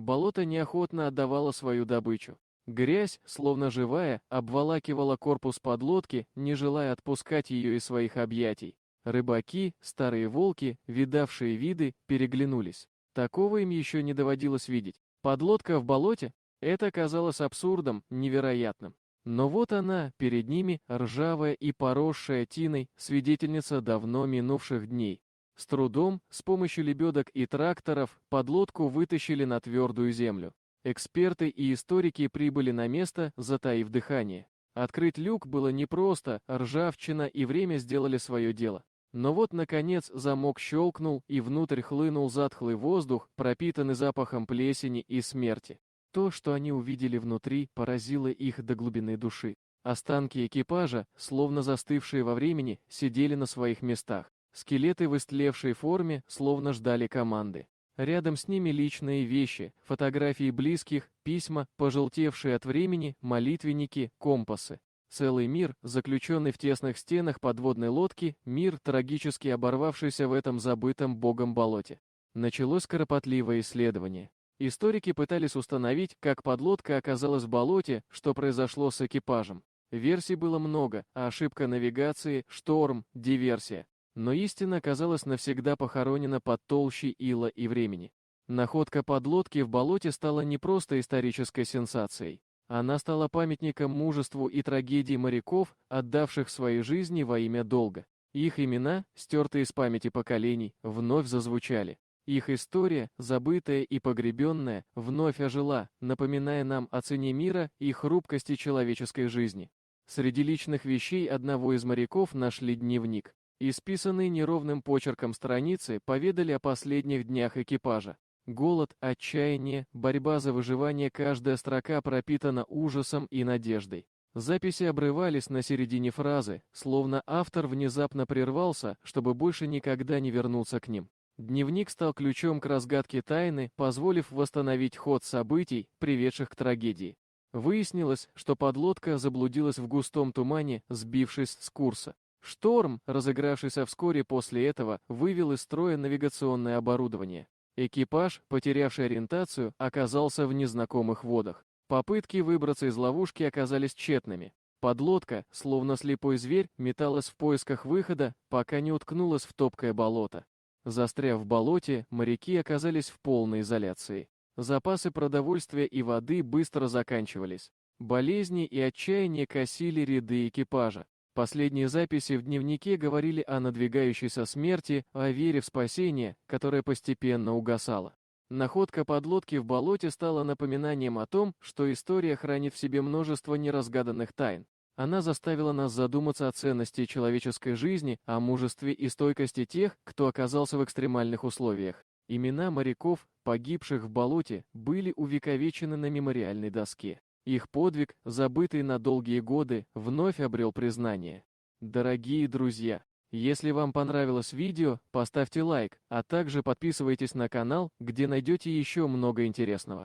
болото неохотно отдавало свою добычу. Грязь, словно живая, обволакивала корпус подлодки, не желая отпускать ее из своих объятий. Рыбаки, старые волки, видавшие виды, переглянулись. Такого им еще не доводилось видеть. Подлодка в болоте? Это казалось абсурдом, невероятным. Но вот она, перед ними, ржавая и поросшая тиной, свидетельница давно минувших дней. С трудом, с помощью лебедок и тракторов, подлодку вытащили на твердую землю. Эксперты и историки прибыли на место, затаив дыхание. Открыть люк было непросто, ржавчина и время сделали свое дело. Но вот, наконец, замок щелкнул, и внутрь хлынул затхлый воздух, пропитанный запахом плесени и смерти. То, что они увидели внутри, поразило их до глубины души. Останки экипажа, словно застывшие во времени, сидели на своих местах. Скелеты в истлевшей форме, словно ждали команды. Рядом с ними личные вещи, фотографии близких, письма, пожелтевшие от времени, молитвенники, компасы. Целый мир, заключенный в тесных стенах подводной лодки, мир, трагически оборвавшийся в этом забытом богом болоте. Началось кропотливое исследование. Историки пытались установить, как подлодка оказалась в болоте, что произошло с экипажем. Версий было много, а ошибка навигации, шторм, диверсия. Но истина оказалась навсегда похоронена под толщей ила и времени. Находка подлодки в болоте стала не просто исторической сенсацией. Она стала памятником мужеству и трагедии моряков, отдавших свои жизни во имя долга. Их имена, стертые из памяти поколений, вновь зазвучали. Их история, забытая и погребенная, вновь ожила, напоминая нам о цене мира и хрупкости человеческой жизни. Среди личных вещей одного из моряков нашли дневник. Исписанные неровным почерком страницы поведали о последних днях экипажа. Голод, отчаяние, борьба за выживание, каждая строка пропитана ужасом и надеждой. Записи обрывались на середине фразы, словно автор внезапно прервался, чтобы больше никогда не вернуться к ним. Дневник стал ключом к разгадке тайны, позволив восстановить ход событий, приведших к трагедии. Выяснилось, что подлодка заблудилась в густом тумане, сбившись с курса. Шторм, разыгравшийся вскоре после этого, вывел из строя навигационное оборудование. Экипаж, потерявший ориентацию, оказался в незнакомых водах. Попытки выбраться из ловушки оказались тщетными. Подлодка, словно слепой зверь, металась в поисках выхода, пока не уткнулась в топкое болото. Застряв в болоте, моряки оказались в полной изоляции. Запасы продовольствия и воды быстро заканчивались. Болезни и отчаяние косили ряды экипажа. Последние записи в дневнике говорили о надвигающейся смерти, о вере в спасение, которая постепенно угасала. Находка подлодки в болоте стала напоминанием о том, что история хранит в себе множество неразгаданных тайн. Она заставила нас задуматься о ценности человеческой жизни, о мужестве и стойкости тех, кто оказался в экстремальных условиях. Имена моряков, погибших в болоте, были увековечены на мемориальной доске. Их подвиг, забытый на долгие годы, вновь обрел признание. Дорогие друзья, если вам понравилось видео, поставьте лайк, а также подписывайтесь на канал, где найдете еще много интересного.